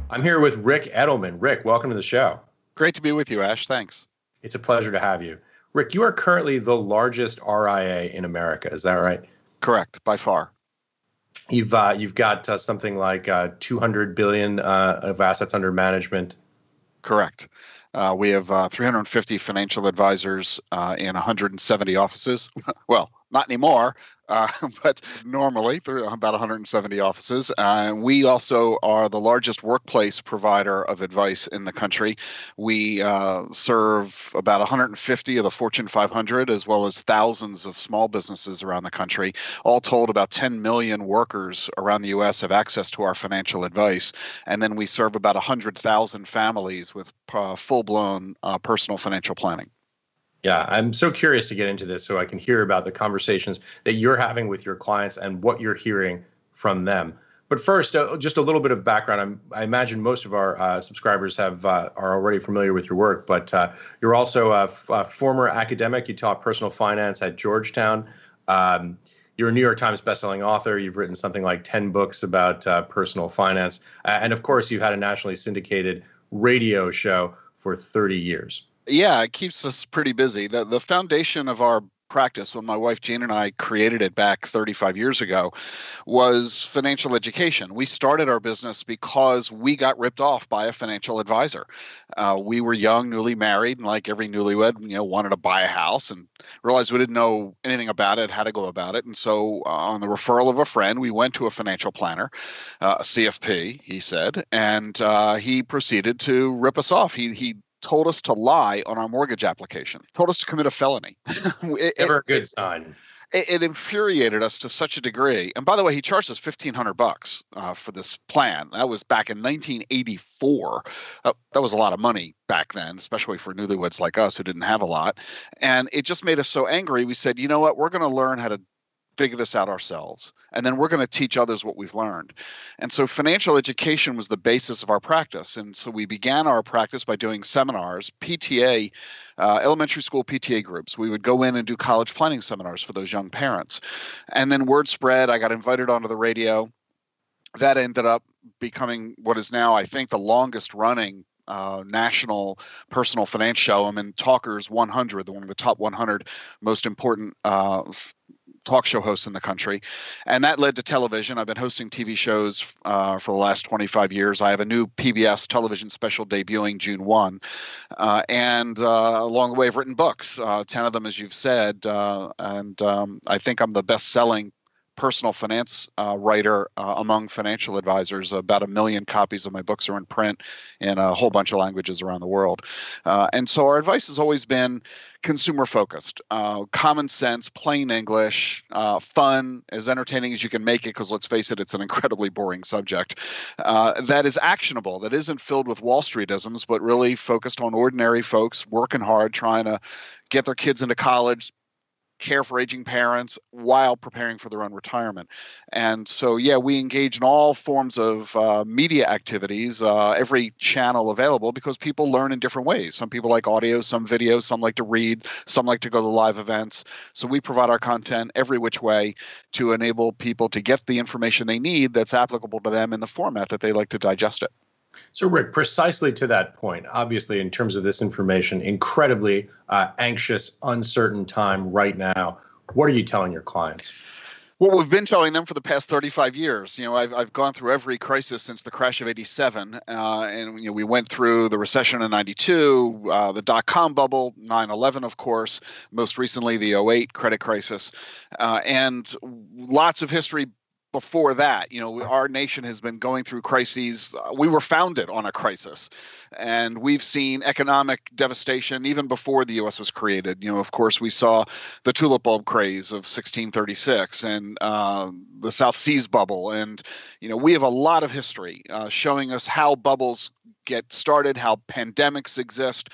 I'm here with Ric Edelman. Ric, welcome to the show. Great to be with you, Ash. Thanks. It's a pleasure to have you. Ric, you are currently the largest RIA in America. Is that right? Correct, by far. You've got something like 200 billion of assets under management. Correct. We have 350 financial advisors in 170 offices. Well, not anymore, but normally through about 170 offices. We also are the largest workplace provider of advice in the country. We serve about 150 of the Fortune 500, as well as thousands of small businesses around the country. All told, about 10 million workers around the U.S. have access to our financial advice. And then we serve about 100,000 families with full-blown personal financial planning. Yeah, I'm so curious to get into this so I can hear about the conversations that you're having with your clients and what you're hearing from them. But first, just a little bit of background. I imagine most of our subscribers are already familiar with your work, but you're also a former academic. You taught personal finance at Georgetown. You're a New York Times bestselling author. You've written something like 10 books about personal finance. And of course, you've had a nationally syndicated radio show for 30 years. Yeah, it keeps us pretty busy. The foundation of our practice, when my wife Jane and I created it back 35 years ago, was financial education. We started our business because we got ripped off by a financial advisor. We were young, newly married, and like every newlywed, wanted to buy a house and realized we didn't know anything about it, how to go about it. And so on the referral of a friend, we went to a financial planner, a CFP, he said, and he proceeded to rip us off. He told us to lie on our mortgage application, told us to commit a felony. Never a good sign. It infuriated us to such a degree. And by the way, he charged us $1,500 for this plan. That was back in 1984. That was a lot of money back then, especially for newlyweds like us who didn't have a lot. And it just made us so angry. We said, you know what, we're going to learn how to figure this out ourselves. And then we're going to teach others what we've learned. And so financial education was the basis of our practice. And so we began our practice by doing seminars, PTA, elementary school PTA groups. We would go in and do college planning seminars for those young parents. And then word spread. I got invited onto the radio. That ended up becoming what is now, I think, the longest running national personal finance show. I'm in Talkers 100, one of the top 100 most important talk show hosts in the country. And that led to television. I've been hosting TV shows for the last 25 years. I have a new PBS television special debuting June 1. And along the way, I've written books, 10 of them, as you've said. And I think I'm the best-selling personal finance writer among financial advisors. About 1 million copies of my books are in print in a whole bunch of languages around the world. And so our advice has always been consumer focused, common sense, plain English, fun, as entertaining as you can make it, because let's face it, it's an incredibly boring subject, that is actionable, that isn't filled with Wall Street-isms, but really focused on ordinary folks working hard, trying to get their kids into college, care for aging parents while preparing for their own retirement. And so, yeah, we engage in all forms of media activities, every channel available, because people learn in different ways. Some people like audio, some video, some like to read, some like to go to live events. So we provide our content every which way to enable people to get the information they need that's applicable to them in the format that they like to digest it. So, Ric, precisely to that point, obviously, in terms of this information, incredibly anxious, uncertain time right now. What are you telling your clients? Well, we've been telling them for the past 35 years. I've gone through every crisis since the crash of '87, and we went through the recession in '92, the dot-com bubble, 9/11, of course, most recently the '08 credit crisis, and lots of history before that. Our nation has been going through crises. We were founded on a crisis, and we've seen economic devastation even before the U.S. was created. Of course, we saw the tulip bulb craze of 1636 and the South Seas bubble. And, we have a lot of history showing us how bubbles get started, how pandemics exist,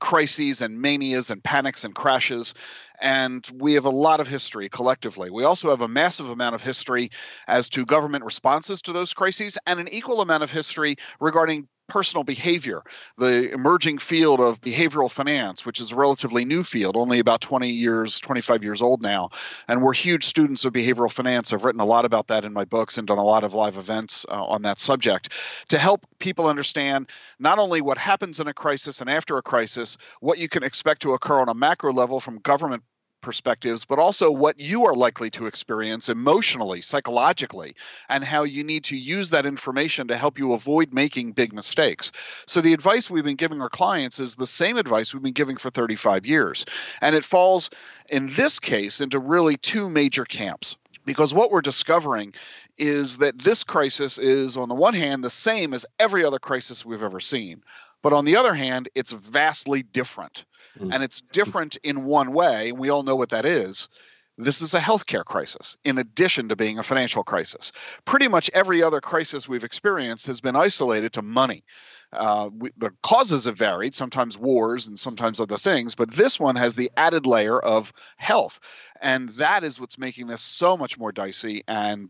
crises and manias and panics and crashes. And we have a lot of history collectively. We also have a massive amount of history as to government responses to those crises, and an equal amount of history regarding personal behavior, the emerging field of behavioral finance, which is a relatively new field, only about 25 years old now. And we're huge students of behavioral finance. I've written a lot about that in my books and done a lot of live events on that subject to help people understand not only what happens in a crisis and after a crisis, what you can expect to occur on a macro level from government perspectives, but also what you are likely to experience emotionally, psychologically, and how you need to use that information to help you avoid making big mistakes. So the advice we've been giving our clients is the same advice we've been giving for 35 years. And it falls, in this case, into really two major camps. Because what we're discovering is that this crisis is, on the one hand, the same as every other crisis we've ever seen. But on the other hand, it's vastly different. And it's different in one way, and we all know what that is. This is a healthcare crisis, in addition to being a financial crisis. Pretty much every other crisis we've experienced has been isolated to money. The causes have varied, sometimes wars and sometimes other things, but this one has the added layer of health. And that is what's making this so much more dicey and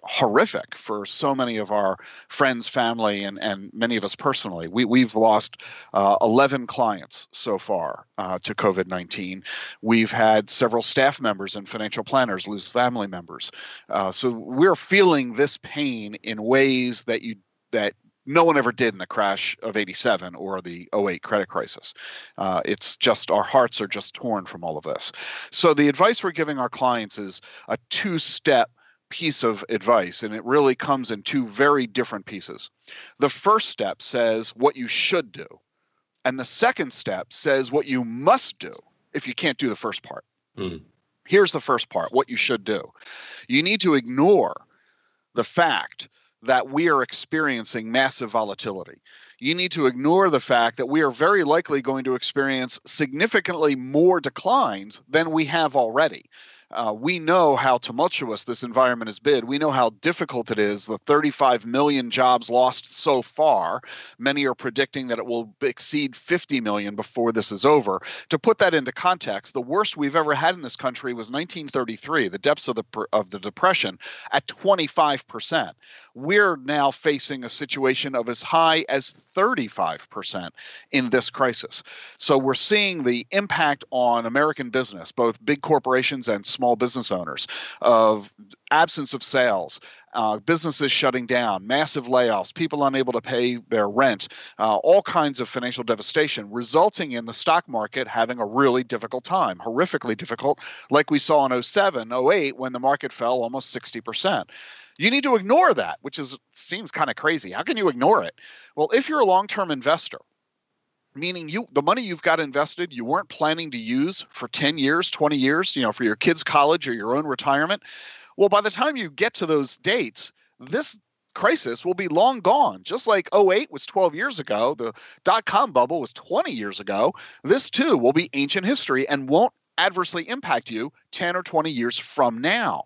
horrific for so many of our friends, family, and many of us personally. We've lost 11 clients so far to COVID-19. We've had several staff members and financial planners lose family members. So we're feeling this pain in ways that no one ever did in the crash of '87 or the '08 credit crisis. It's just, our hearts are just torn from all of this. So the advice we're giving our clients is a two-step piece of advice, and it really comes in two very different pieces. The first step says what you should do, and the second step says what you must do if you can't do the first part. Here's the first part, what you should do. You need to ignore the fact that we are experiencing massive volatility. You need to ignore the fact that we are very likely going to experience significantly more declines than we have already. We know how tumultuous this environment has been. We know how difficult it is. The 35 million jobs lost so far. Many are predicting that it will exceed 50 million before this is over. To put that into context, the worst we've ever had in this country was 1933, the depths of the Depression, at 25%. We're now facing a situation of as high as 35% in this crisis. So we're seeing the impact on American business, both big corporations and small business owners, of absence of sales, businesses shutting down, massive layoffs, people unable to pay their rent, all kinds of financial devastation, resulting in the stock market having a really difficult time, horrifically difficult, like we saw in '07, '08, when the market fell almost 60%. You need to ignore that, which seems kind of crazy. How can you ignore it? Well, if you're a long-term investor, meaning the money you've got invested, you weren't planning to use for 10 years, 20 years, for your kids' college or your own retirement. Well, by the time you get to those dates, this crisis will be long gone. Just like '08 was 12 years ago, the dot-com bubble was 20 years ago, this too will be ancient history and won't adversely impact you 10 or 20 years from now.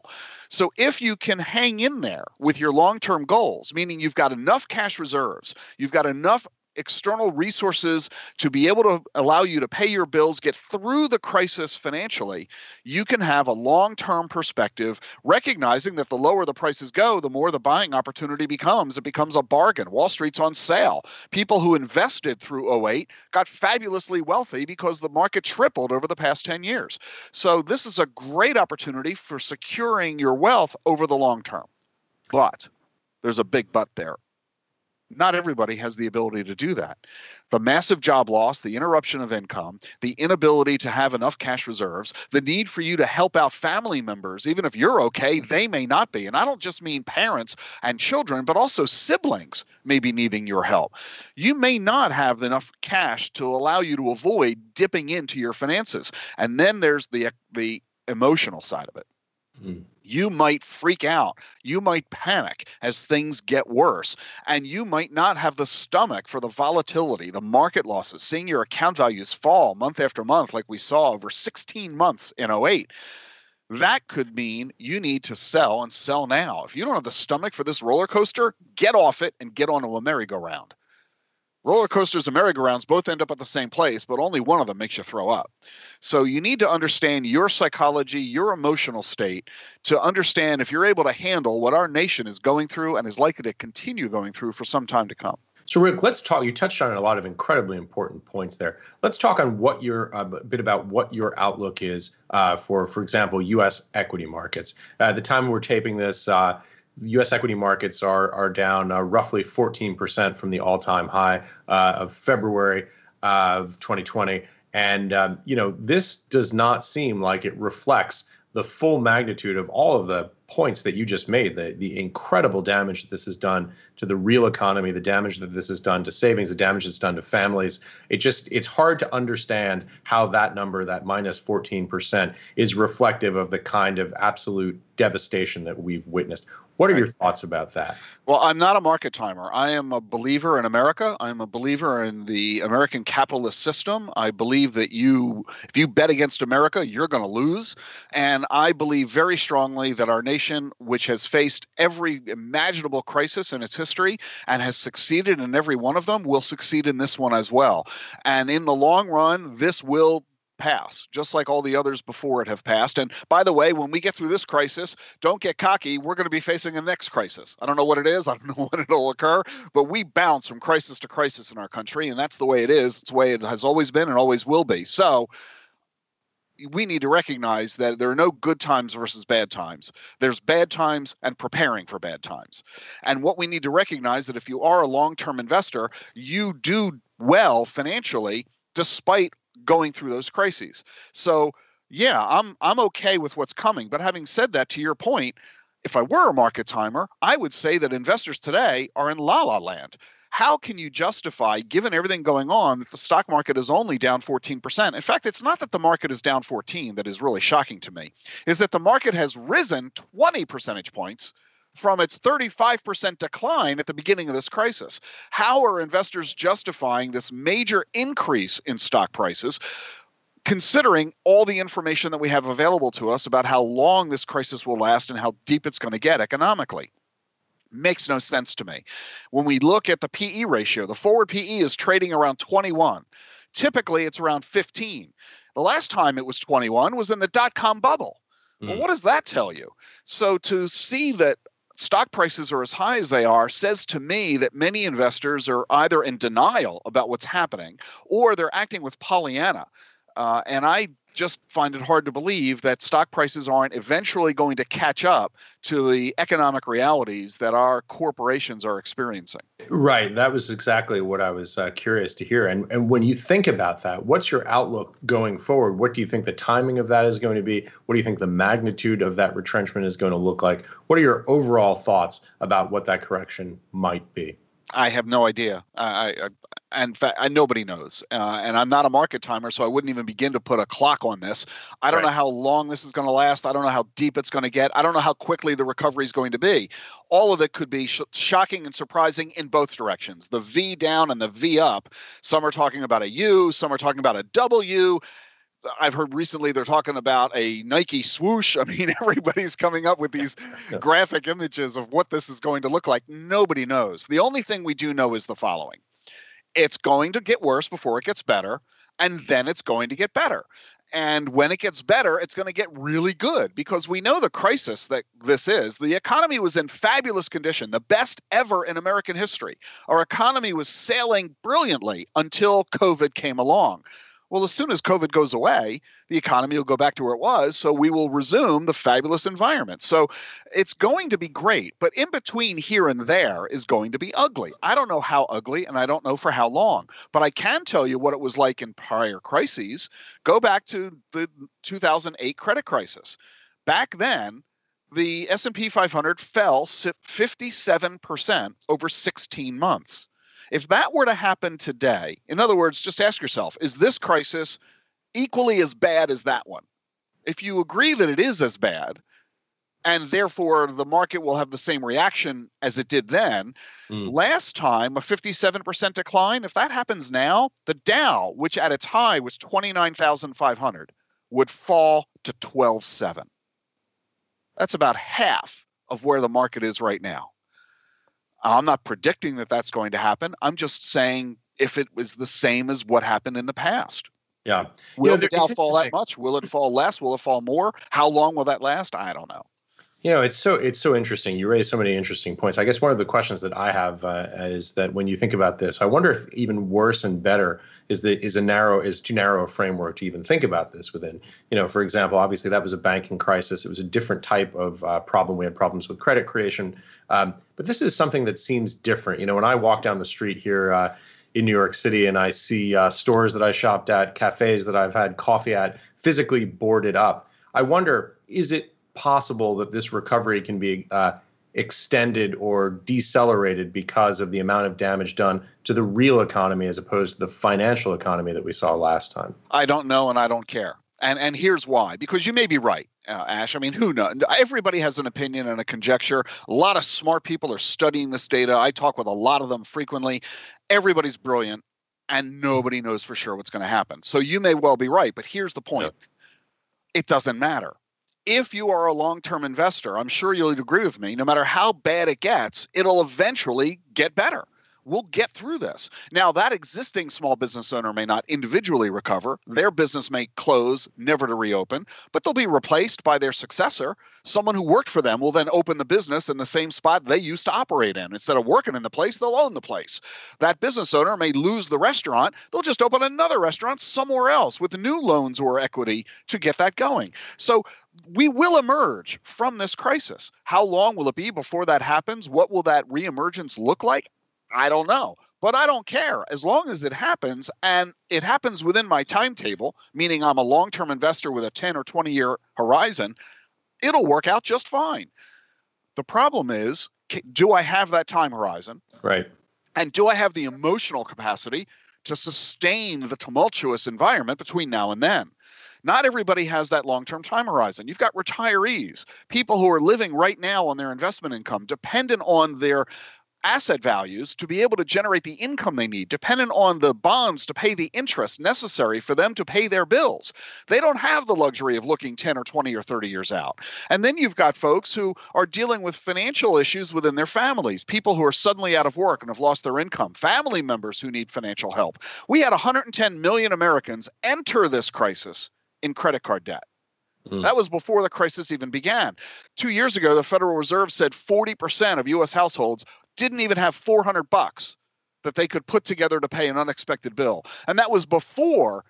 So if you can hang in there with your long-term goals, meaning you've got enough cash reserves, you've got enough external resources to be able to allow you to pay your bills, get through the crisis financially, you can have a long-term perspective, recognizing that the lower the prices go, the more the buying opportunity becomes. It becomes a bargain. Wall Street's on sale. People who invested through '08 got fabulously wealthy because the market tripled over the past 10 years. So this is a great opportunity for securing your wealth over the long term. But there's a big but there. Not everybody has the ability to do that. The massive job loss, the interruption of income, the inability to have enough cash reserves, the need for you to help out family members, even if you're okay, they may not be. And I don't just mean parents and children, but also siblings may be needing your help. You may not have enough cash to allow you to avoid dipping into your finances. And then there's the emotional side of it. You might freak out. You might panic as things get worse. And you might not have the stomach for the volatility, the market losses, seeing your account values fall month after month like we saw over 16 months in '08. That could mean you need to sell and sell now. If you don't have the stomach for this roller coaster, get off it and get onto a merry-go-round. Roller coasters and merry-go-rounds both end up at the same place, but only one of them makes you throw up. So you need to understand your psychology, your emotional state, to understand if you're able to handle what our nation is going through and is likely to continue going through for some time to come. So Rick, let's talk. You touched on a lot of incredibly important points there. Let's talk on what your a bit about what your outlook is for example, U.S. equity markets. At the time we're taping this, U.S. equity markets are down roughly 14% from the all-time high of February of 2020, and this does not seem like it reflects the full magnitude of all of the points that you just made, the incredible damage that this has done to the real economy, the damage that this has done to savings, the damage it's done to families. It's hard to understand how that number, that minus 14%, is reflective of the kind of absolute devastation that we've witnessed. What are your thoughts about that? Well, I'm not a market timer. I am a believer in America. I'm a believer in the American capitalist system. I believe that if you bet against America, you're going to lose. And I believe very strongly that our nation, which has faced every imaginable crisis in its history and has succeeded in every one of them, will succeed in this one as well. And in the long run, this will pass, just like all the others before it have passed. And by the way, when we get through this crisis, don't get cocky. We're going to be facing a next crisis. I don't know what it is. I don't know when it'll occur, but we bounce from crisis to crisis in our country. And that's the way it is. It's the way it has always been and always will be. So we need to recognize that there are no good times versus bad times. There's bad times and preparing for bad times. And what we need to recognize that if you are a long-term investor, you do well financially despite going through those crises. So yeah, I'm okay with what's coming. But having said that, to your point, if I were a market timer, I would say that investors today are in la-la land. How can you justify, given everything going on, that the stock market is only down 14%? In fact, it's not that the market is down 14 that is really shocking to me, is that the market has risen 20 percentage points from its 35% decline at the beginning of this crisis. How are investors justifying this major increase in stock prices, considering all the information that we have available to us about how long this crisis will last and how deep it's going to get economically? Makes no sense to me. When we look at the PE ratio, the forward PE is trading around 21. Typically, it's around 15. The last time it was 21 was in the dot-com bubble. Well, what does that tell you? So to see that stock prices are as high as they are says to me that many investors are either in denial about what's happening or they're acting with Pollyanna. And I just find it hard to believe that stock prices aren't eventually going to catch up to the economic realities that our corporations are experiencing. Right. That was exactly what I was curious to hear. And when you think about that, what's your outlook going forward? What do you think the timing of that is going to be? What do you think the magnitude of that retrenchment is going to look like? What are your overall thoughts about what that correction might be? I have no idea. In fact, nobody knows. And I'm not a market timer, so I wouldn't even begin to put a clock on this. I don't know how long this is going to last. I don't know how deep it's going to get. I don't know how quickly the recovery is going to be. All of it could be shocking and surprising in both directions, the V down and the V up. Some are talking about a U, some are talking about a W. I've heard recently they're talking about a Nike swoosh. I mean, everybody's coming up with these graphic images of what this is going to look like. Nobody knows. The only thing we do know is the following. It's going to get worse before it gets better, and then it's going to get better. And when it gets better, it's going to get really good because we know the crisis that this is. The economy was in fabulous condition, the best ever in American history. Our economy was sailing brilliantly until COVID came along. Well, as soon as COVID goes away, the economy will go back to where it was, so we will resume the fabulous environment. So it's going to be great, but in between here and there is going to be ugly. I don't know how ugly, and I don't know for how long, but I can tell you what it was like in prior crises. Go back to the 2008 credit crisis. Back then, the S&P 500 fell 57% over 16 months. If that were to happen today, in other words, just ask yourself, is this crisis equally as bad as that one? If you agree that it is as bad, and therefore the market will have the same reaction as it did then, last time a 57% decline, if that happens now, the Dow, which at its high was 29,500, would fall to 12,700. That's about half of where the market is right now. I'm not predicting that that's going to happen. I'm just saying if it was the same as what happened in the past. Yeah. Will the Dow fall that much? Will it fall less? Will it fall more? How long will that last? I don't know. It's so interesting. You raise so many interesting points. I guess one of the questions that I have is that when you think about this, I wonder if even worse and better is too narrow a framework to even think about this within. For example, obviously that was a banking crisis. It was a different type of problem. We had problems with credit creation, but this is something that seems different. When I walk down the street here in New York City and I see stores that I shopped at, cafes that I've had coffee at, physically boarded up, I wonder, is it possible that this recovery can be extended or decelerated because of the amount of damage done to the real economy as opposed to the financial economy that we saw last time? I don't know, and I don't care. And here's why. Because you may be right, Ash. I mean, who knows? Everybody has an opinion and a conjecture. A lot of smart people are studying this data. I talk with a lot of them frequently. Everybody's brilliant, and nobody knows for sure what's going to happen. So you may well be right, but here's the point. Yep. It doesn't matter. If you are a long-term investor, I'm sure you'll agree with me, no matter how bad it gets, it'll eventually get better. We'll get through this. Now, that existing small business owner may not individually recover. Their business may close, never to reopen, but they'll be replaced by their successor. Someone who worked for them will then open the business in the same spot they used to operate in. Instead of working in the place, they'll own the place. That business owner may lose the restaurant. They'll just open another restaurant somewhere else with new loans or equity to get that going. So we will emerge from this crisis. How long will it be before that happens? What will that reemergence look like? I don't know, but I don't care as long as it happens, and it happens within my timetable, meaning I'm a long-term investor with a 10 or 20-year horizon. It'll work out just fine. The problem is, do I have that time horizon? Right. And do I have the emotional capacity to sustain the tumultuous environment between now and then? Not everybody has that long-term time horizon. You've got retirees, people who are living right now on their investment income, dependent on their asset values to be able to generate the income they need, dependent on the bonds to pay the interest necessary for them to pay their bills. They don't have the luxury of looking 10 or 20 or 30 years out. And then you've got folks who are dealing with financial issues within their families, people who are suddenly out of work and have lost their income, family members who need financial help. We had 110 million Americans enter this crisis in credit card debt. That was before the crisis even began. 2 years ago, the Federal Reserve said 40% of U.S. households didn't even have $400 that they could put together to pay an unexpected bill. And that was before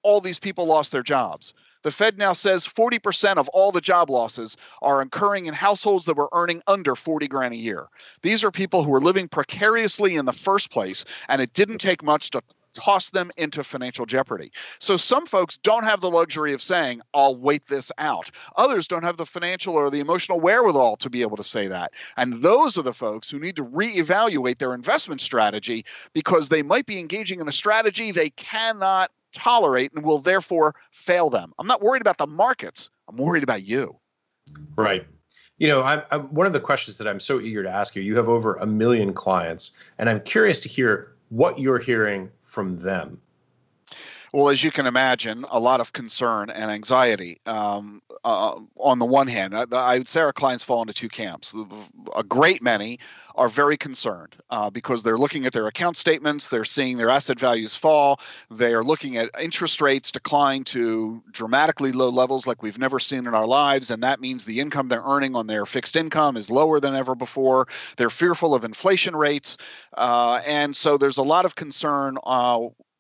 all these people lost their jobs. The Fed now says 40% of all the job losses are occurring in households that were earning under 40 grand a year. These are people who were living precariously in the first place, and it didn't take much to toss them into financial jeopardy. So some folks don't have the luxury of saying, I'll wait this out. Others don't have the financial or the emotional wherewithal to be able to say that. And those are the folks who need to reevaluate their investment strategy because they might be engaging in a strategy they cannot tolerate and will therefore fail them. I'm not worried about the markets. I'm worried about you. Right. I'm one of the questions that I'm so eager to ask you, you have over 1 million clients, and I'm curious to hear what you're hearing from them. Well, as you can imagine, a lot of concern and anxiety. On the one hand, I would say our clients fall into two camps. A great many are very concerned because they're looking at their account statements, they're seeing their asset values fall, they are looking at interest rates decline to dramatically low levels like we've never seen in our lives, and that means the income they're earning on their fixed income is lower than ever before. They're fearful of inflation rates, and so there's a lot of concern.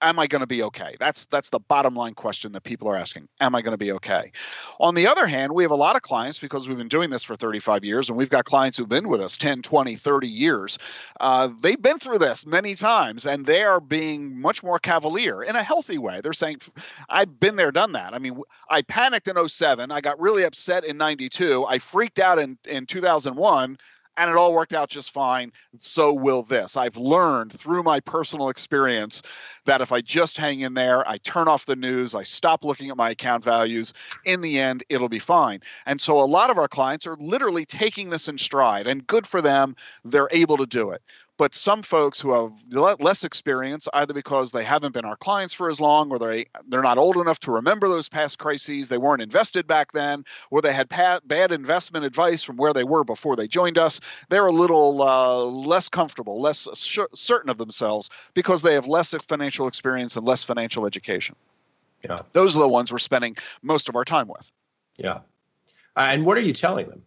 Am I going to be okay? That's the bottom line question that people are asking. Am I going to be okay? On the other hand, we have a lot of clients because we've been doing this for 35 years, and we've got clients who've been with us 10, 20, 30 years. They've been through this many times, and they are being much more cavalier in a healthy way. They're saying, I've been there, done that. I mean, I panicked in 07. I got really upset in 92. I freaked out in 2001. And it all worked out just fine. So will this. I've learned through my personal experience that if I just hang in there, I turn off the news, I stop looking at my account values, in the end, it'll be fine. And so a lot of our clients are literally taking this in stride, and good for them, they're able to do it. But some folks who have less experience, either because they haven't been our clients for as long, or they're not old enough to remember those past crises, they weren't invested back then, or they had bad investment advice from where they were before they joined us, they're a little less comfortable, less certain of themselves because they have less financial experience and less financial education. Yeah. Those are the ones we're spending most of our time with. Yeah. And what are you telling them?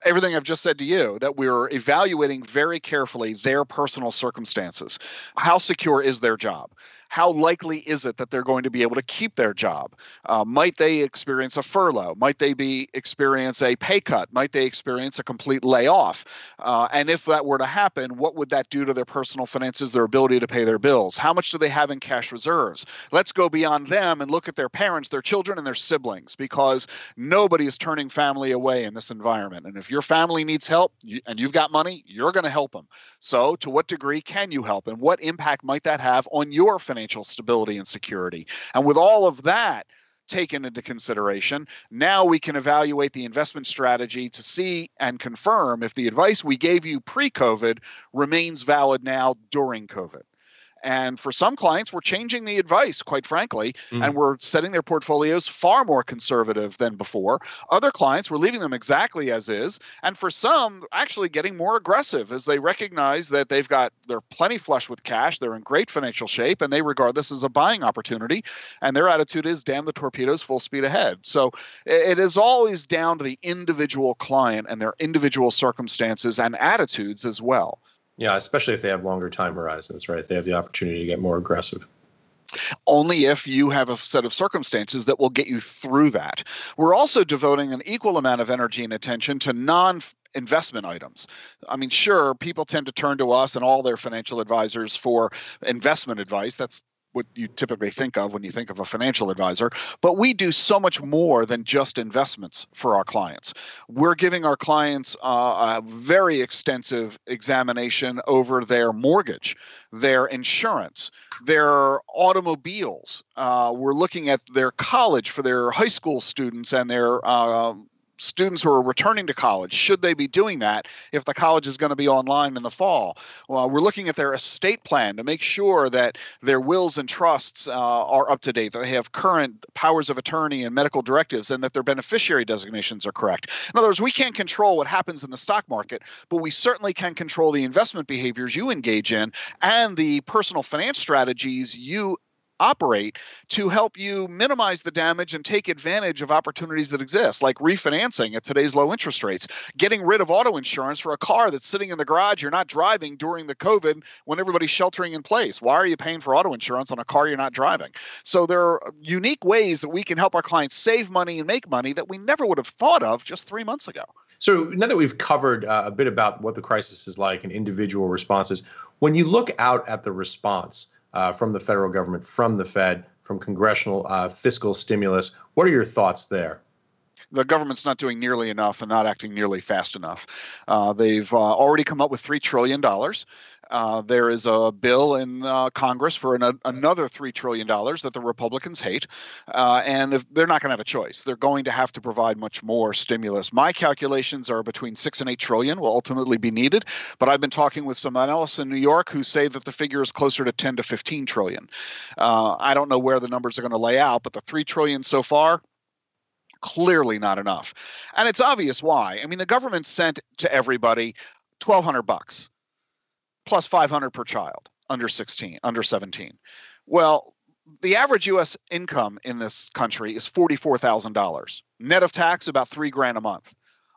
Everything I've just said to you, that we're evaluating very carefully their personal circumstances. How secure is their job? How likely is it that they're going to be able to keep their job? Might they experience a furlough? Might they experience a pay cut? Might they experience a complete layoff? And if that were to happen, what would that do to their personal finances, their ability to pay their bills? How much do they have in cash reserves? Let's go beyond them and look at their parents, their children, and their siblings, because nobody is turning family away in this environment. And if your family needs help and you've got money, you're going to help them. So to what degree can you help, and what impact might that have on your financial stability and security? And with all of that taken into consideration, now we can evaluate the investment strategy to see and confirm if the advice we gave you pre-COVID remains valid now during COVID. And for some clients, we're changing the advice, quite frankly, and we're setting their portfolios far more conservative than before. Other clients, we're leaving them exactly as is. And for some, actually getting more aggressive as they recognize that they're plenty flush with cash, they're in great financial shape, and they regard this as a buying opportunity. And their attitude is, damn the torpedoes, full speed ahead. So it is always down to the individual client and their individual circumstances and attitudes as well. Yeah, especially if they have longer time horizons, right? They have the opportunity to get more aggressive. Only if you have a set of circumstances that will get you through that. We're also devoting an equal amount of energy and attention to non-investment items. I mean, sure, people tend to turn to us and all their financial advisors for investment advice. That's what you typically think of when you think of a financial advisor. But we do so much more than just investments for our clients. We're giving our clients a very extensive examination over their mortgage, their insurance, their automobiles. We're looking at their college for their high school students and their students who are returning to college. Should they be doing that if the college is going to be online in the fall? Well, we're looking at their estate plan to make sure that their wills and trusts are up to date, that they have current powers of attorney and medical directives, and that their beneficiary designations are correct. In other words, we can't control what happens in the stock market, but we certainly can control the investment behaviors you engage in and the personal finance strategies you operate to help you minimize the damage and take advantage of opportunities that exist, like refinancing at today's low interest rates, getting rid of auto insurance for a car that's sitting in the garage you're not driving during the COVID when everybody's sheltering in place. Why are you paying for auto insurance on a car you're not driving? So there are unique ways that we can help our clients save money and make money that we never would have thought of just 3 months ago. So now that we've covered a bit about what the crisis is like and individual responses, when you look out at the response from the federal government, from the Fed, from congressional fiscal stimulus, what are your thoughts there? The government's not doing nearly enough and not acting nearly fast enough. They've already come up with $3 trillion. There is a bill in Congress for another $3 trillion that the Republicans hate. And if they're not going to have a choice. They're going to have to provide much more stimulus. My calculations are between 6 and 8 trillion will ultimately be needed. But I've been talking with some analysts in New York who say that the figure is closer to 10 to 15 trillion. I don't know where the numbers are going to lay out, but the 3 trillion so far, clearly not enough. And it's obvious why. I mean, the government sent to everybody $1,200 plus $500 per child under 17. Well, the average U.S. income in this country is $44,000. Net of tax, about $3,000 a month.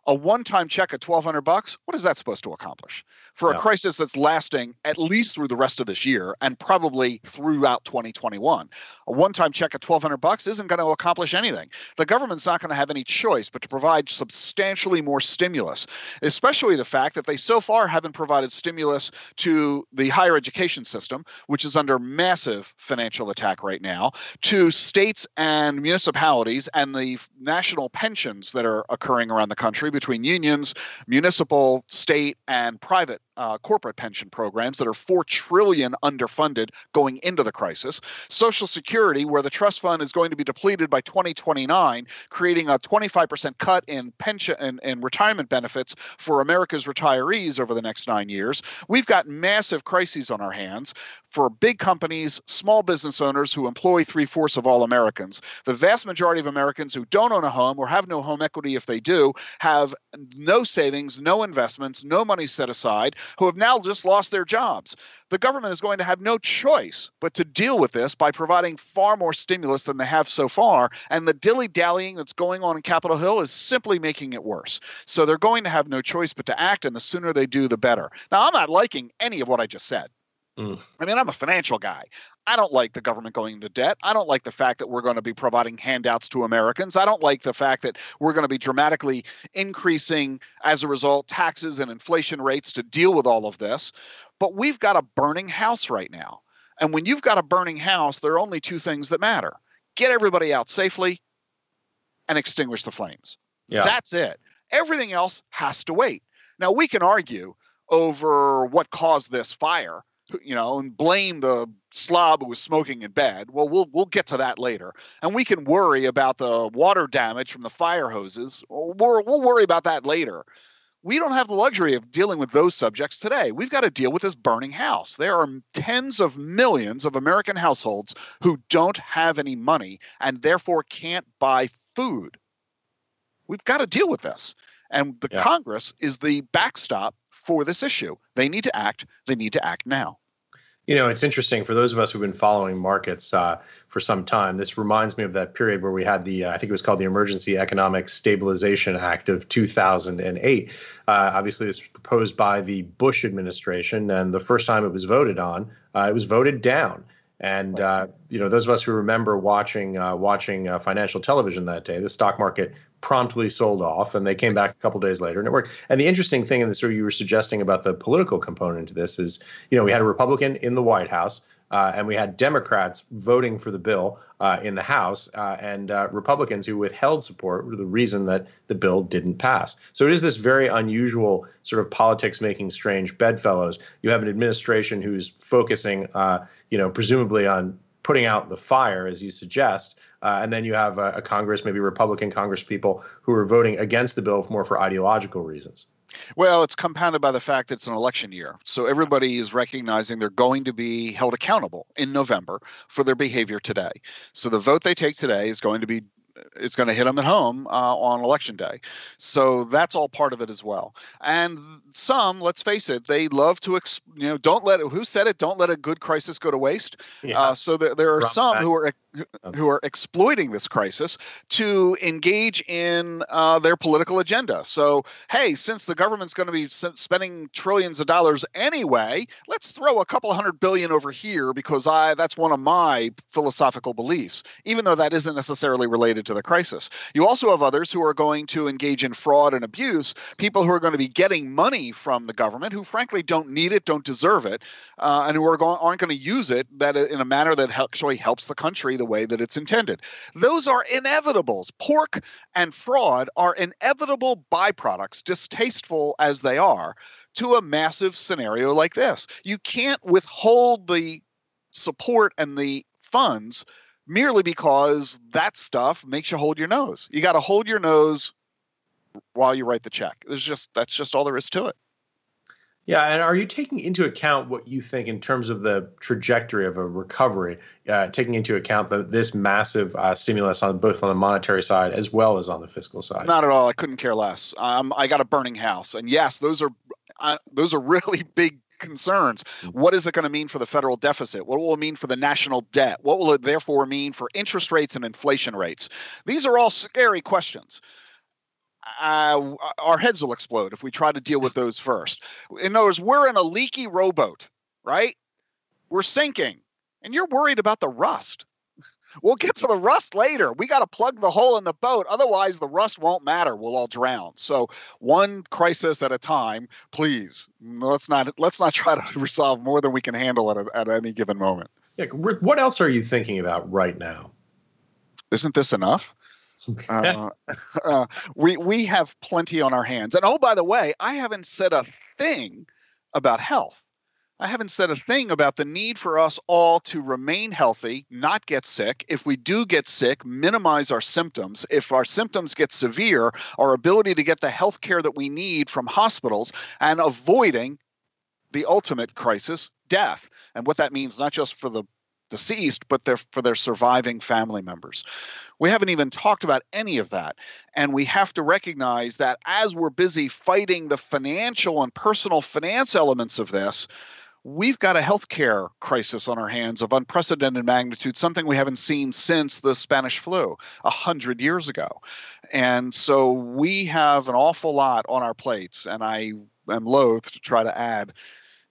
A one-time check at $1,200, what is that supposed to accomplish? For a crisis that's lasting at least through the rest of this year and probably throughout 2021. A one-time check at $1,200 isn't going to accomplish anything. The government's not going to have any choice but to provide substantially more stimulus, especially the fact that they so far haven't provided stimulus to the higher education system, which is under massive financial attack right now, to states and municipalities and the national pensions that are occurring around the country between unions, municipal, state, and private corporate pension programs that are $4 trillion underfunded going into the crisis. Social Security, where the trust fund is going to be depleted by 2029, creating a 25% cut in pension and retirement benefits for America's retirees over the next 9 years. We've got massive crises on our hands for big companies, small business owners who employ 3/4 of all Americans. The vast majority of Americans who don't own a home or have no home equity if they do have no savings, no investments, no money set aside, who have now just lost their jobs. The government is going to have no choice but to deal with this by providing far more stimulus than they have so far. And the dilly-dallying that's going on in Capitol Hill is simply making it worse. So they're going to have no choice but to act, and the sooner they do, the better. Now, I'm not liking any of what I just said. I mean, I'm a financial guy. I don't like the government going into debt. I don't like the fact that we're going to be providing handouts to Americans. I don't like the fact that we're going to be dramatically increasing, as a result, taxes and inflation rates to deal with all of this. But we've got a burning house right now. And when you've got a burning house, there are only two things that matter. Get everybody out safely and extinguish the flames. Yeah. That's it. Everything else has to wait. Now, we can argue over what caused this fire, and blame the slob who was smoking in bed. Well, we'll get to that later. And we can worry about the water damage from the fire hoses. We'll worry about that later. We don't have the luxury of dealing with those subjects today. We've got to deal with this burning house. There are tens of millions of American households who don't have any money and therefore can't buy food. We've got to deal with this. And the Congress is the backstop for this issue. They need to act. They need to act now. It's interesting for those of us who've been following markets for some time. This reminds me of that period where we had I think it was called the Emergency Economic Stabilization Act of 2008. Obviously, this was proposed by the Bush administration, and the first time it was voted on, it was voted down. And those of us who remember watching financial television that day, the stock market promptly sold off, and they came back a couple days later, and it worked. And the interesting thing, and this you were suggesting about the political component to this, is we had a Republican in the White House, and we had Democrats voting for the bill in the House, and Republicans who withheld support were the reason that the bill didn't pass. So it is this very unusual sort of politics making strange bedfellows. You have an administration who's focusing, presumably on putting out the fire, as you suggest. And then you have a Congress, maybe Republican Congress people who are voting against the bill more for ideological reasons. Well, it's compounded by the fact that it's an election year. So everybody is recognizing they're going to be held accountable in November for their behavior today. So the vote they take today is going to be it's going to hit them at home on election day. So that's all part of it as well. And some, let's face it, they love to, who said it? Don't let a good crisis go to waste. Yeah. So there are some who are exploiting this crisis to engage in their political agenda. So, hey, since the government's going to be spending trillions of dollars anyway, let's throw a couple $100 billion over here because that's one of my philosophical beliefs, even though that isn't necessarily related to the crisis. You also have others who are going to engage in fraud and abuse, people who are going to be getting money from the government who frankly don't need it, don't deserve it, and who aren't going to use it in a manner that actually helps the country the way that it's intended. Those are inevitables. Pork and fraud are inevitable byproducts, distasteful as they are, to a massive scenario like this. You can't withhold the support and the funds merely because that stuff makes you hold your nose. You got to hold your nose while you write the check. That's just all there is to it. Yeah, and are you taking into account what you think in terms of the trajectory of a recovery, taking into account this massive stimulus on both on the monetary side as well as on the fiscal side? Not at all. I couldn't care less. I got a burning house, and yes, those are really big concerns. What is it going to mean for the federal deficit? What will it mean for the national debt? What will it therefore mean for interest rates and inflation rates? These are all scary questions. Our heads will explode if we try to deal with those first. In other words, we're in a leaky rowboat, right? We're sinking, and you're worried about the rust. We'll get to the rust later. We got to plug the hole in the boat. Otherwise, the rust won't matter. We'll all drown. So one crisis at a time, please. Let's not try to resolve more than we can handle at any given moment. Yeah, Rick, what else are you thinking about right now? Isn't this enough? We have plenty on our hands. And oh, by the way, I haven't said a thing about health. I haven't said a thing about the need for us all to remain healthy, not get sick. If we do get sick, minimize our symptoms. If our symptoms get severe, our ability to get the health care that we need from hospitals, and avoiding the ultimate crisis, death. And what that means, not just for the deceased, but for their surviving family members. We haven't even talked about any of that. And we have to recognize that as we're busy fighting the financial and personal finance elements of this, we've got a healthcare crisis on our hands of unprecedented magnitude, something we haven't seen since the Spanish flu 100 years ago. And so we have an awful lot on our plates, and I am loath to try to add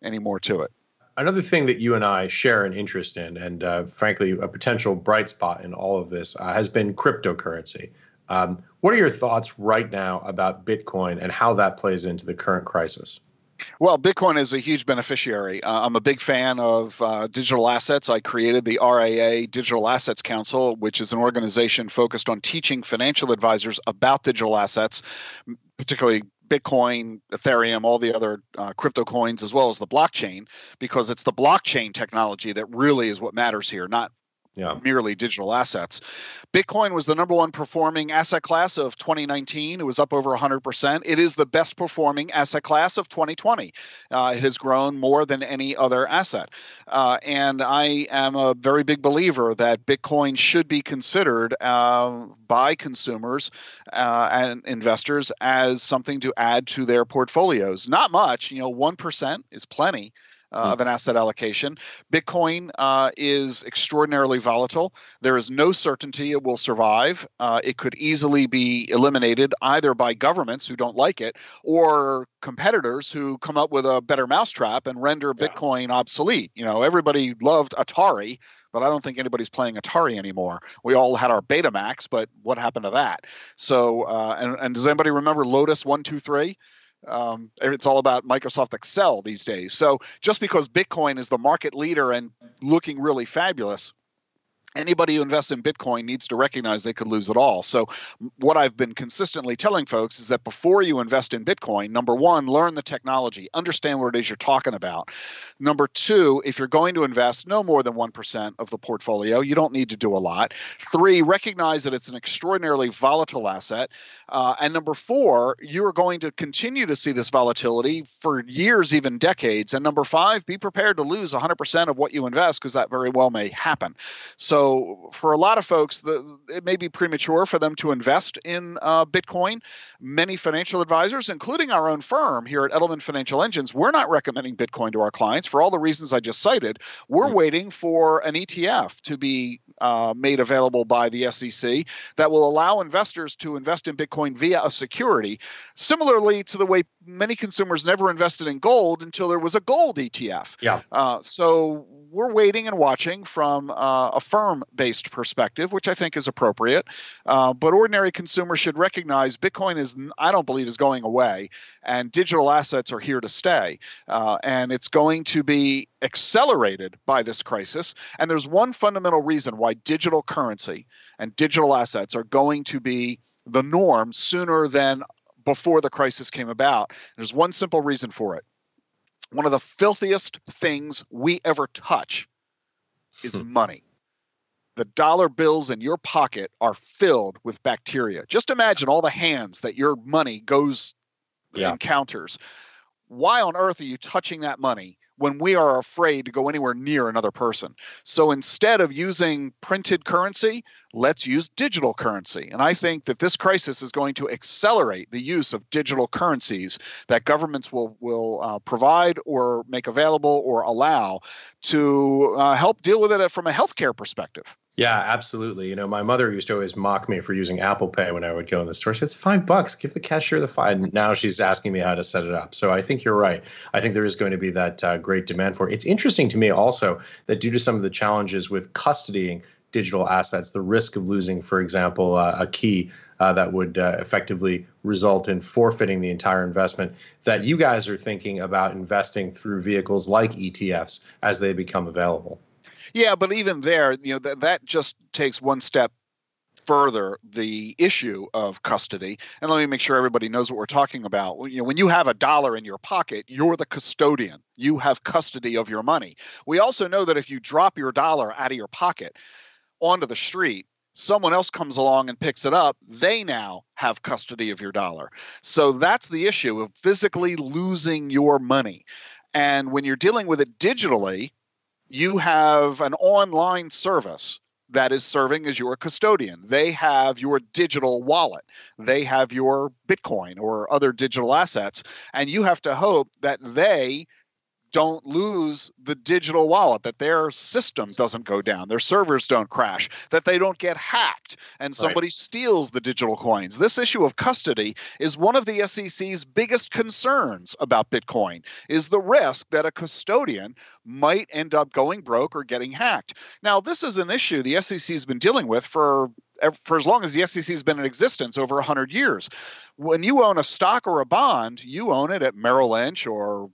any more to it. Another thing that you and I share an interest in, and frankly, a potential bright spot in all of this, has been cryptocurrency. What are your thoughts right now about Bitcoin and how that plays into the current crisis? Well, Bitcoin is a huge beneficiary. I'm a big fan of digital assets. I created the RAA Digital Assets Council, which is an organization focused on teaching financial advisors about digital assets, particularly Bitcoin, Ethereum, all the other crypto coins, as well as the blockchain, because it's the blockchain technology that really is what matters here, not merely digital assets. Bitcoin was the number one performing asset class of 2019. It was up over 100%. It is the best performing asset class of 2020. It has grown more than any other asset. And I am a very big believer that Bitcoin should be considered by consumers and investors as something to add to their portfolios. Not much, 1% is plenty. Of an asset allocation. Bitcoin is extraordinarily volatile. There is no certainty it will survive. It could easily be eliminated either by governments who don't like it or competitors who come up with a better mousetrap and render Bitcoin obsolete. Everybody loved Atari, but I don't think anybody's playing Atari anymore. We all had our Betamax, but what happened to that? So, and does anybody remember Lotus 123? It's all about Microsoft Excel these days. So just because Bitcoin is the market leader and looking really fabulous, anybody who invests in Bitcoin needs to recognize they could lose it all. So what I've been consistently telling folks is that before you invest in Bitcoin, number one, learn the technology, understand what it is you're talking about. Number two, if you're going to invest no more than 1% of the portfolio, you don't need to do a lot. Three, recognize that it's an extraordinarily volatile asset. And number four, you are going to continue to see this volatility for years, even decades. And number five, be prepared to lose 100% of what you invest, because that very well may happen. So for a lot of folks, it may be premature for them to invest in Bitcoin. Many financial advisors, including our own firm here at Edelman Financial Engines, we're not recommending Bitcoin to our clients for all the reasons I just cited. We're waiting for an ETF to be made available by the SEC that will allow investors to invest in Bitcoin via a security, similarly to the way many consumers never invested in gold until there was a gold ETF. So we're waiting and watching from a firm-based perspective, which I think is appropriate. But ordinary consumers should recognize Bitcoin I don't believe is going away, and digital assets are here to stay. And it's going to be accelerated by this crisis. And there's one fundamental reason why digital currency and digital assets are going to be the norm sooner than before the crisis came about. There's one simple reason for it. One of the filthiest things we ever touch is money. The dollar bills in your pocket are filled with bacteria. Just imagine all the hands that your money goes encounters. Why on earth are you touching that money when we are afraid to go anywhere near another person? So instead of using printed currency, let's use digital currency. And I think that this crisis is going to accelerate the use of digital currencies that governments will provide or make available or allow to help deal with it from a healthcare perspective. Yeah, absolutely. My mother used to always mock me for using Apple Pay when I would go in the store. She said, it's $5. Give the cashier the $5. Now she's asking me how to set it up. So I think you're right. I think there is going to be that great demand for it. It's interesting to me also that due to some of the challenges with custodying digital assets, the risk of losing, for example, a key that would effectively result in forfeiting the entire investment, that you guys are thinking about investing through vehicles like ETFs as they become available. Yeah, but even there, that just takes one step further, the issue of custody. And let me make sure everybody knows what we're talking about. When you have $1 in your pocket, you're the custodian. You have custody of your money. We also know that if you drop your dollar out of your pocket onto the street, someone else comes along and picks it up, they now have custody of your dollar. So that's the issue of physically losing your money. And when you're dealing with it digitally, you have an online service that is serving as your custodian. They have your digital wallet. They have your Bitcoin or other digital assets. And you have to hope that they don't lose the digital wallet, that their system doesn't go down, their servers don't crash, that they don't get hacked and somebody steals the digital coins. This issue of custody is one of the SEC's biggest concerns about Bitcoin, is the risk that a custodian might end up going broke or getting hacked. Now, this is an issue the SEC has been dealing with for as long as the SEC has been in existence, over 100 years. When you own a stock or a bond, you own it at Merrill Lynch or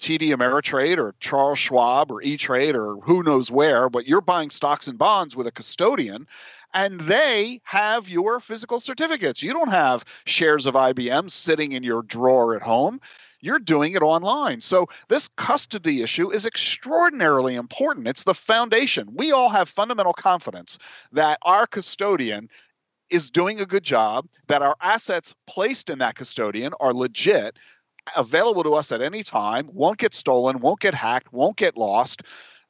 TD Ameritrade or Charles Schwab or E-Trade or who knows where, but you're buying stocks and bonds with a custodian, and they have your physical certificates. You don't have shares of IBM sitting in your drawer at home. You're doing it online. So this custody issue is extraordinarily important. It's the foundation. We all have fundamental confidence that our custodian is doing a good job, that our assets placed in that custodian are legit, available to us at any time, won't get stolen, won't get hacked, won't get lost.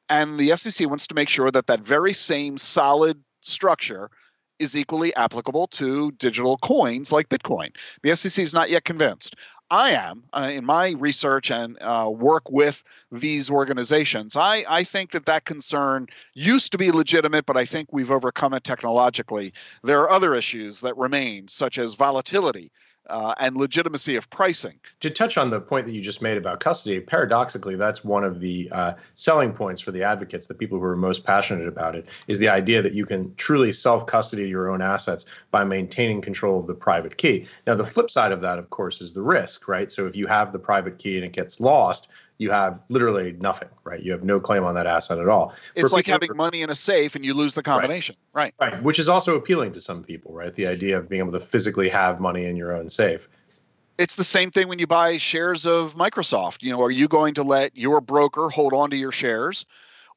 And the SEC wants to make sure that that very same solid structure is equally applicable to digital coins like Bitcoin. The SEC is not yet convinced. I am, in my research and work with these organizations, I think that concern used to be legitimate, but I think we've overcome it technologically. There are other issues that remain, such as volatility, and legitimacy of pricing. To touch on the point that you just made about custody, paradoxically, that's one of the selling points for the advocates, the people who are most passionate about it, is the idea that you can truly self-custody your own assets by maintaining control of the private key. Now, the flip side of that, of course, is the risk, right? So if you have the private key and it gets lost, you have literally nothing, right? You have no claim on that asset at all. It's like having money in a safe and you lose the combination, right? Right, which is also appealing to some people, right? The idea of being able to physically have money in your own safe. It's the same thing when you buy shares of Microsoft. Are you going to let your broker hold on to your shares,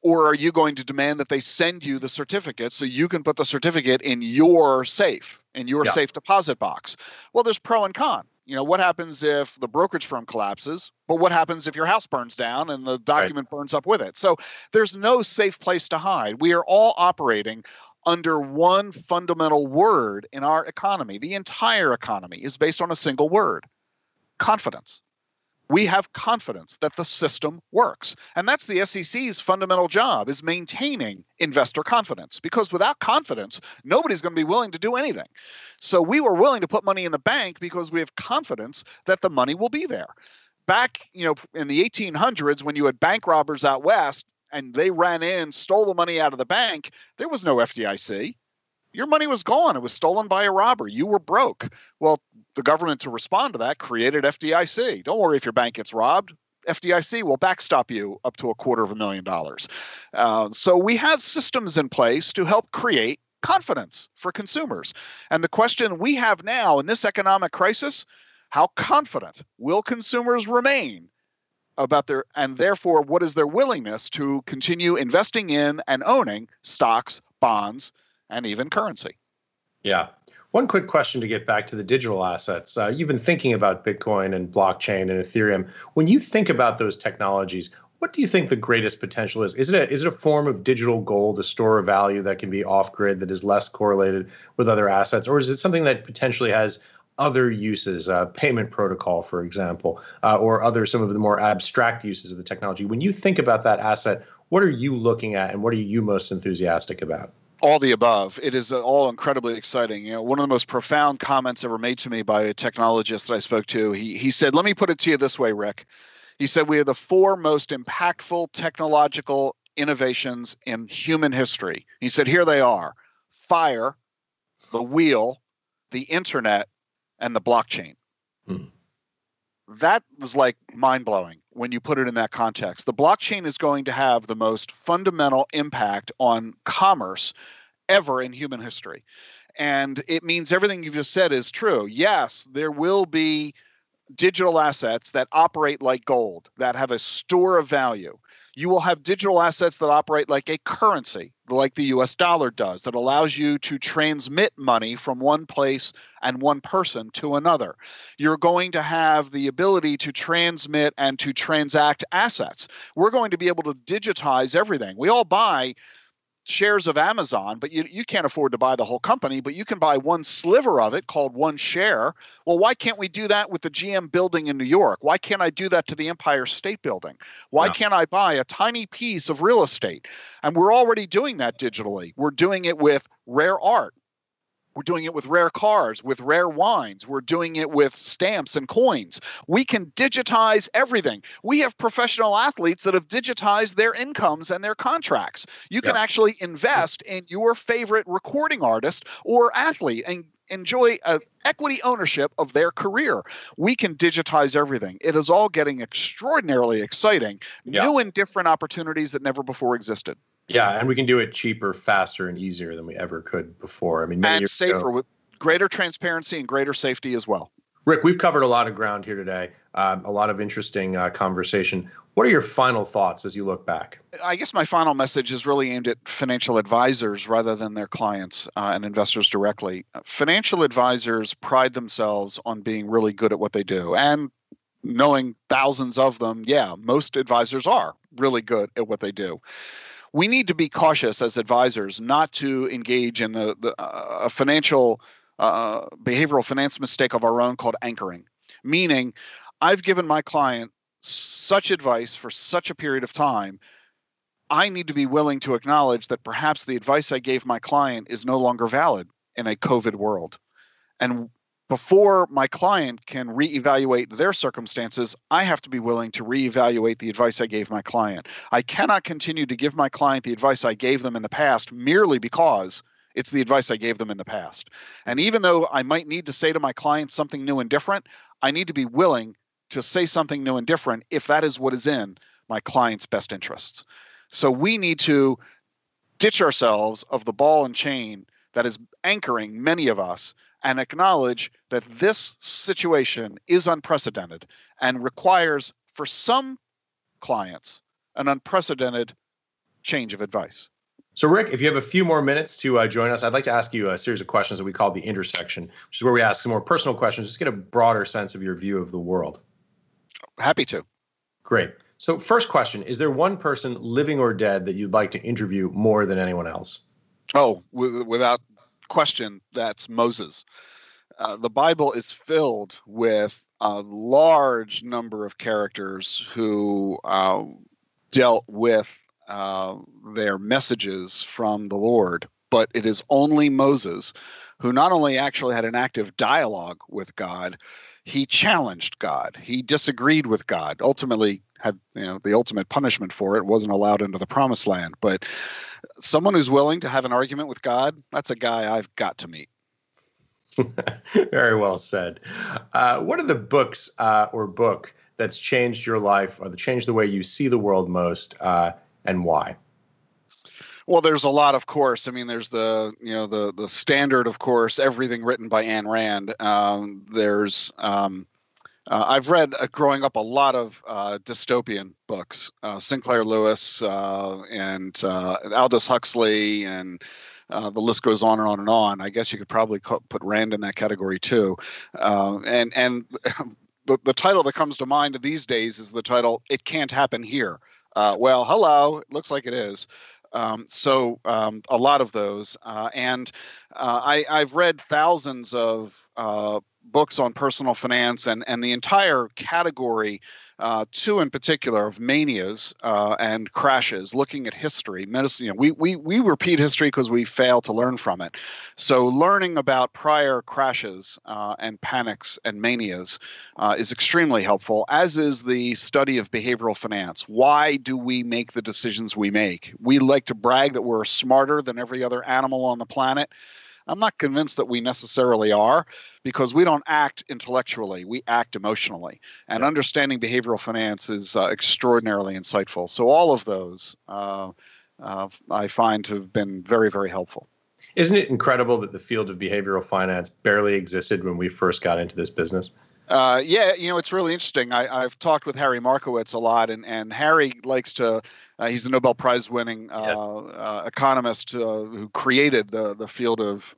or are you going to demand that they send you the certificate so you can put the certificate in your safe, safe deposit box? Well, there's pro and con. What happens if the brokerage firm collapses? But what happens if your house burns down and the document burns up with it? So there's no safe place to hide. We are all operating under one fundamental word in our economy. The entire economy is based on a single word: confidence. We have confidence that the system works. And that's the SEC's fundamental job, is maintaining investor confidence. Because without confidence, nobody's going to be willing to do anything. So we were willing to put money in the bank because we have confidence that the money will be there. Back, in the 1800s, when you had bank robbers out west and they ran in, stole the money out of the bank, there was no FDIC. Your money was gone. It was stolen by a robber. You were broke. Well, the government, to respond to that, created FDIC. Don't worry if your bank gets robbed. FDIC will backstop you up to $250,000. So we have systems in place to help create confidence for consumers. And the question we have now in this economic crisis: how confident will consumers remain about and therefore, what is their willingness to continue investing in and owning stocks, bonds, and even currency? Yeah. One quick question to get back to the digital assets. You've been thinking about Bitcoin and blockchain and Ethereum. When you think about those technologies, what do you think the greatest potential is? Is it a form of digital gold, a store of value that can be off-grid, that is less correlated with other assets? Or is it something that potentially has other uses, payment protocol, for example, or some of the more abstract uses of the technology? When you think about that asset, what are you looking at and what are you most enthusiastic about? All the above. It is all incredibly exciting. One of the most profound comments ever made to me by a technologist that I spoke to, he said, let me put it to you this way, Rick. He said, we are the four most impactful technological innovations in human history. He said, here they are: fire, the wheel, the internet, and the blockchain. That was like mind-blowing when you put it in that context. The blockchain is going to have the most fundamental impact on commerce ever in human history. And it means everything you just said is true. Yes, there will be digital assets that operate like gold, that have a store of value. You will have digital assets that operate like a currency, like the US dollar does, that allows you to transmit money from one place and one person to another. You're going to have the ability to transmit and to transact assets. We're going to be able to digitize everything. We all buy shares of Amazon, but you can't afford to buy the whole company, but you can buy one sliver of it called one share. Well, why can't we do that with the GM building in New York? Why can't I do that to the Empire State Building? Why can't I buy a tiny piece of real estate? And we're already doing that digitally. We're doing it with rare art. We're doing it with rare cars, with rare wines. We're doing it with stamps and coins. We can digitize everything. We have professional athletes that have digitized their incomes and their contracts. You can actually invest in your favorite recording artist or athlete and enjoy equity ownership of their career. We can digitize everything. It is all getting extraordinarily exciting, new and different opportunities that never before existed. Yeah, and we can do it cheaper, faster, and easier than we ever could before. I mean, and safer with greater transparency and greater safety as well. Rick, we've covered a lot of ground here today, a lot of interesting conversation. What are your final thoughts as you look back? I guess my final message is really aimed at financial advisors rather than their clients and investors directly. Financial advisors pride themselves on being really good at what they do. And knowing thousands of them, most advisors are really good at what they do. We need to be cautious as advisors not to engage in a financial behavioral finance mistake of our own called anchoring, meaning I've given my client such advice for such a period of time. I need to be willing to acknowledge that perhaps the advice I gave my client is no longer valid in a COVID world. And before my client can reevaluate their circumstances, I have to be willing to reevaluate the advice I gave my client. I cannot continue to give my client the advice I gave them in the past merely because it's the advice I gave them in the past. And even though I might need to say to my client something new and different, I need to be willing to say something new and different if that is what is in my client's best interests. So we need to ditch ourselves of the ball and chain that is anchoring many of us and acknowledge that this situation is unprecedented and requires, for some clients, an unprecedented change of advice. So, Rick, if you have a few more minutes to join us, I'd like to ask you a series of questions that we call the intersection, which is where we ask some more personal questions, just get a broader sense of your view of the world. Happy to. Great. So, first question, is there one person, living or dead, that you'd like to interview more than anyone else? Oh, without question, that's Moses. The Bible is filled with a large number of characters who dealt with their messages from the Lord, but it is only Moses who not only actually had an active dialogue with God, he challenged God. He disagreed with God. Ultimately, had the ultimate punishment for it. Wasn't allowed into the promised land. But someone who's willing to have an argument with God, that's a guy I've got to meet. Very well said. What are the books or book that's changed your life or that changed the way you see the world most, and why? Well, there's a lot, of course. I mean, there's the standard, of course, everything written by Ayn Rand. I've read growing up a lot of dystopian books, Sinclair Lewis and Aldous Huxley, and the list goes on and on and on. I guess you could probably put Rand in that category too. And the title that comes to mind these days is the title, "It Can't Happen Here." Well, hello, it looks like it is. So a lot of those. I've read thousands of books on personal finance and the entire category, two in particular, of manias and crashes, looking at history. We repeat history because we fail to learn from it. So learning about prior crashes and panics and manias is extremely helpful, as is the study of behavioral finance. Why do we make the decisions we make? We like to brag that we're smarter than every other animal on the planet. I'm not convinced that we necessarily are, because we don't act intellectually, we act emotionally. And understanding behavioral finance is extraordinarily insightful. So all of those I find to have been very, very helpful. Isn't it incredible that the field of behavioral finance barely existed when we first got into this business? Yeah, it's really interesting. I've talked with Harry Markowitz a lot, and Harry likes to. He's a Nobel Prize winning Yes. economist who created the field of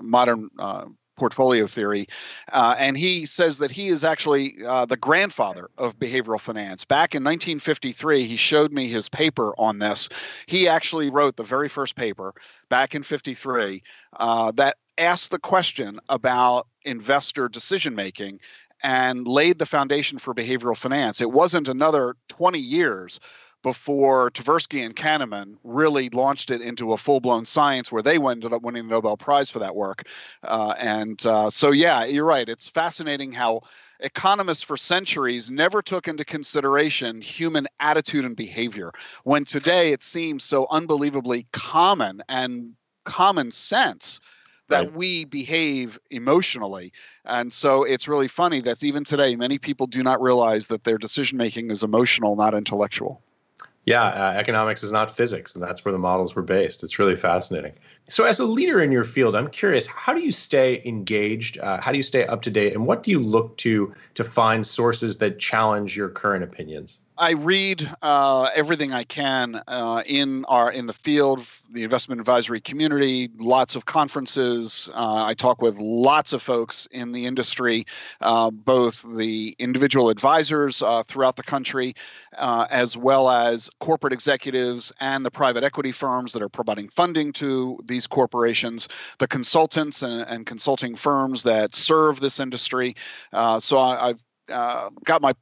modern portfolio theory, and he says that he is actually the grandfather of behavioral finance. Back in 1953, he showed me his paper on this. He actually wrote the very first paper back in '53 that asked the question about investor decision making and laid the foundation for behavioral finance. It wasn't another 20 years before Tversky and Kahneman really launched it into a full-blown science where they ended up winning the Nobel Prize for that work. So, yeah, you're right. It's fascinating how economists for centuries never took into consideration human attitude and behavior, when today it seems so unbelievably common and common sense that Right. we behave emotionally. And so it's really funny that even today, many people do not realize that their decision making is emotional, not intellectual. Yeah, economics is not physics, and that's where the models were based. It's really fascinating. So, as a leader in your field, I'm curious, how do you stay engaged? How do you stay up to date? And what do you look to find sources that challenge your current opinions? I read everything I can in the field, the investment advisory community, lots of conferences. I talk with lots of folks in the industry, both the individual advisors throughout the country, as well as corporate executives and the private equity firms that are providing funding to these corporations, the consultants and consulting firms that serve this industry. So I've got my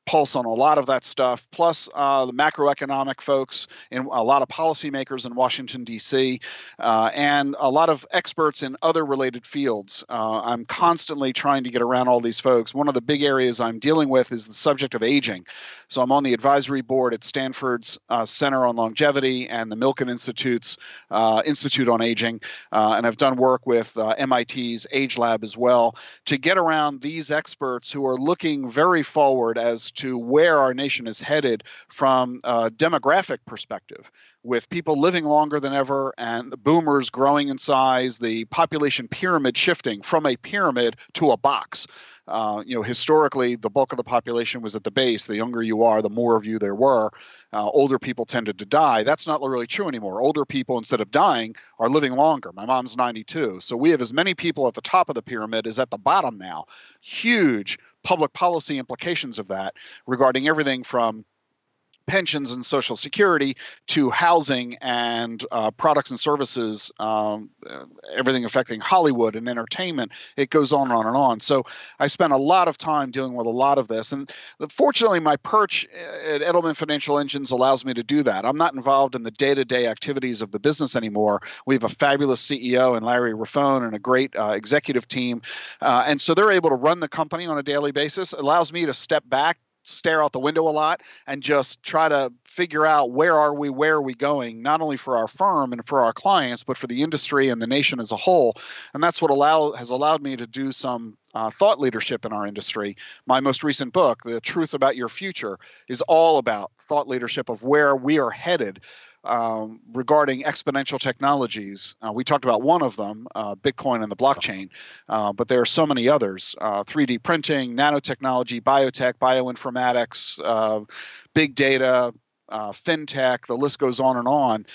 pulse on a lot of that stuff, plus the macroeconomic folks and a lot of policymakers in Washington, D.C., and a lot of experts in other related fields. I'm constantly trying to get around all these folks. One of the big areas I'm dealing with is the subject of aging. So I'm on the advisory board at Stanford's Center on Longevity and the Milken Institute's Institute on Aging, and I've done work with MIT's Age Lab as well to get around these experts who are looking very forward as to where our nation is headed from a demographic perspective, with people living longer than ever and the boomers growing in size, the population pyramid shifting from a pyramid to a box. Historically, the bulk of the population was at the base. The younger you are, the more of you there were. Older people tended to die. That's not really true anymore. Older people, instead of dying, are living longer. My mom's 92. So we have as many people at the top of the pyramid as at the bottom now. Huge public policy implications of that regarding everything from pensions and Social Security to housing and products and services, everything affecting Hollywood and entertainment. It goes on and on and on. So I spent a lot of time dealing with a lot of this. And fortunately, my perch at Edelman Financial Engines allows me to do that. I'm not involved in the day-to-day activities of the business anymore. We have a fabulous CEO and Larry Raffone and a great executive team. And so they're able to run the company on a daily basis. It allows me to step back, stare out the window a lot, and just try to figure out where are we going, not only for our firm and for our clients, but for the industry and the nation as a whole. And that's what has allowed me to do some thought leadership in our industry. My most recent book, The Truth About Your Future, is all about thought leadership of where we are headed regarding exponential technologies. We talked about one of them, Bitcoin and the blockchain, but there are so many others, 3D printing, nanotechnology, biotech, bioinformatics, big data, fintech, the list goes on.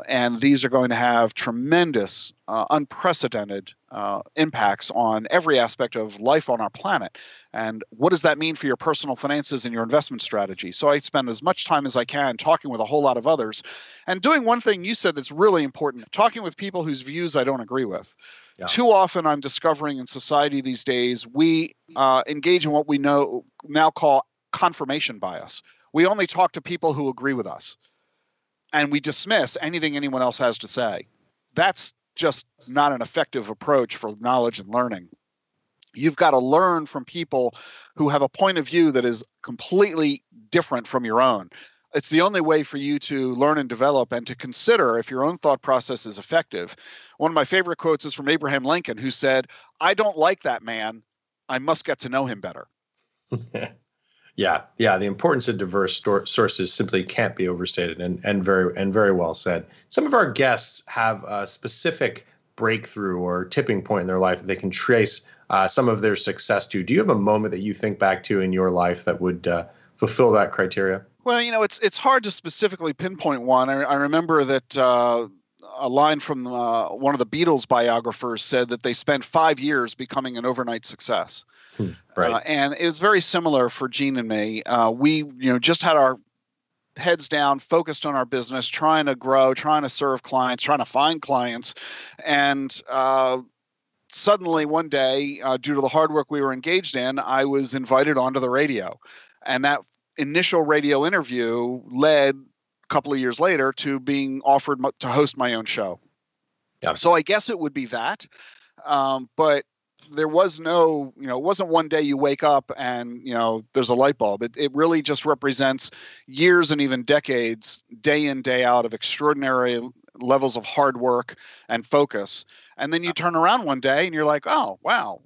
And these are going to have tremendous, unprecedented impacts on every aspect of life on our planet. And what does that mean for your personal finances and your investment strategy? So I spend as much time as I can talking with a whole lot of others and doing one thing you said that's really important, talking with people whose views I don't agree with. Yeah. Too often I'm discovering in society these days, we engage in what we now call confirmation bias. We only talk to people who agree with us, and we dismiss anything anyone else has to say. That's just not an effective approach for knowledge and learning. You've got to learn from people who have a point of view that is completely different from your own. It's the only way for you to learn and develop and to consider if your own thought process is effective. One of my favorite quotes is from Abraham Lincoln, who said, "I don't like that man. I must get to know him better." Yeah. The importance of diverse sources simply can't be overstated, and very well said. Some of our guests have a specific breakthrough or tipping point in their life that they can trace some of their success to. Do you have a moment that you think back to in your life that would fulfill that criteria? Well, it's hard to specifically pinpoint one. I remember that a line from one of the Beatles biographers said that they spent 5 years becoming an overnight success. Right. And it was very similar for Gene and me. We, just had our heads down, focused on our business, trying to grow, trying to serve clients, trying to find clients. And suddenly one day, due to the hard work we were engaged in, I was invited onto the radio. And that initial radio interview led a couple of years later to being offered to host my own show. Yeah. So I guess it would be that. But there was no, it wasn't one day you wake up and, there's a light bulb. It really just represents years and even decades, day in, day out, of extraordinary levels of hard work and focus. And then you turn around one day and you're like, oh, wow,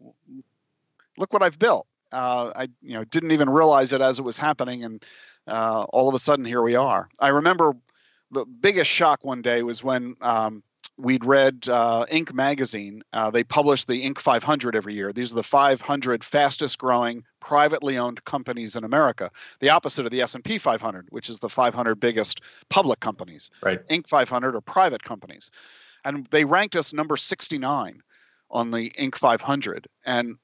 look what I've built. I didn't even realize it as it was happening. And all of a sudden, here we are. I remember the biggest shock one day was when we'd read Inc. magazine. They publish the Inc. 500 every year. These are the 500 fastest growing privately owned companies in America, the opposite of the S&P 500, which is the 500 biggest public companies. Right. Inc. 500 are private companies. And they ranked us number 69 on the Inc. 500. And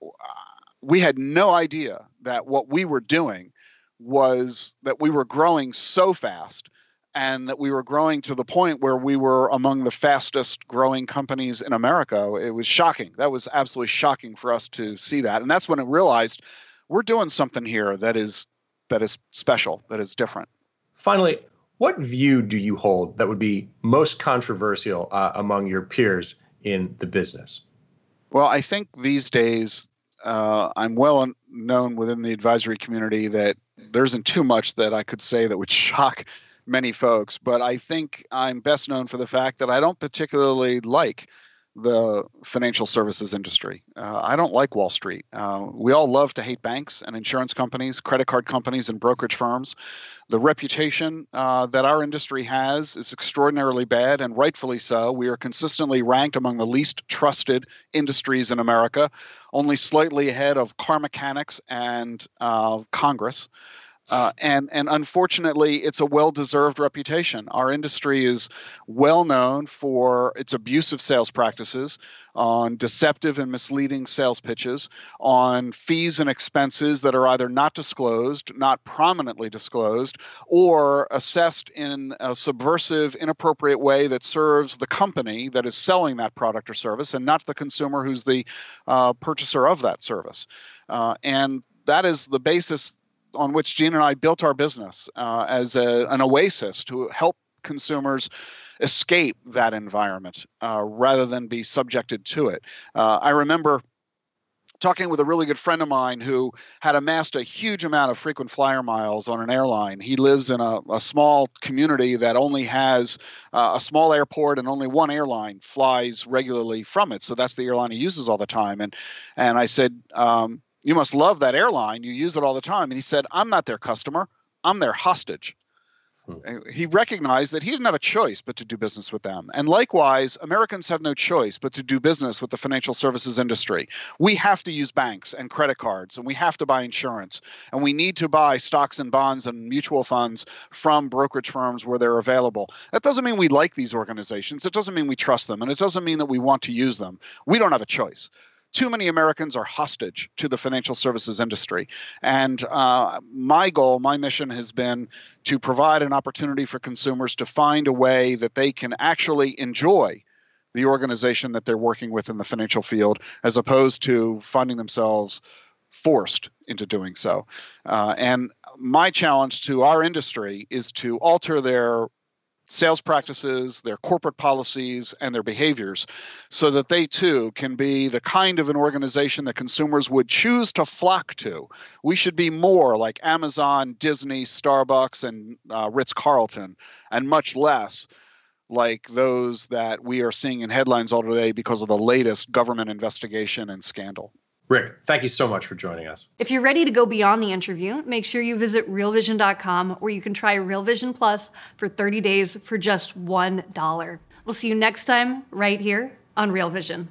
we had no idea that what we were doing was that we were growing so fast, and that we were growing to the point where we were among the fastest growing companies in America. It was shocking. That was absolutely shocking for us to see that. And that's when I realized we're doing something here that is special, that is different. Finally, what view do you hold that would be most controversial among your peers in the business? Well, I think these days, I'm well known within the advisory community that there isn't too much that I could say that would shock many folks, but I think I'm best known for the fact that I don't particularly like the financial services industry. I don't like Wall Street. We all love to hate banks and insurance companies, credit card companies, and brokerage firms. The reputation that our industry has is extraordinarily bad, and rightfully so. We are consistently ranked among the least trusted industries in America, only slightly ahead of car mechanics and Congress. And unfortunately, it's a well-deserved reputation. Our industry is well known for its abusive sales practices, on deceptive and misleading sales pitches, on fees and expenses that are either not disclosed, not prominently disclosed, or assessed in a subversive, inappropriate way that serves the company that is selling that product or service and not the consumer who's the purchaser of that service. And that is the basis on which Gene and I built our business as an oasis to help consumers escape that environment rather than be subjected to it. I remember talking with a really good friend of mine who had amassed a huge amount of frequent flyer miles on an airline. He lives in a small community that only has a small airport, and only one airline flies regularly from it. So that's the airline he uses all the time. And I said, you must love that airline. You use it all the time. And he said, I'm not their customer. I'm their hostage. He recognized that he didn't have a choice but to do business with them. And likewise, Americans have no choice but to do business with the financial services industry. We have to use banks and credit cards, and we have to buy insurance, and we need to buy stocks and bonds and mutual funds from brokerage firms where they're available. That doesn't mean we like these organizations. It doesn't mean we trust them, and it doesn't mean that we want to use them. We don't have a choice. Too many Americans are hostage to the financial services industry. And my goal, my mission has been to provide an opportunity for consumers to find a way that they can actually enjoy the organization that they're working with in the financial field, as opposed to finding themselves forced into doing so. And my challenge to our industry is to alter their sales practices, their corporate policies, and their behaviors so that they too can be the kind of an organization that consumers would choose to flock to. We should be more like Amazon, Disney, Starbucks, and Ritz-Carlton, and much less like those that we are seeing in headlines all today because of the latest government investigation and scandal. Ric, thank you so much for joining us. If you're ready to go beyond the interview, make sure you visit realvision.com, where you can try Real Vision Plus for 30 days for just $1. We'll see you next time right here on Real Vision.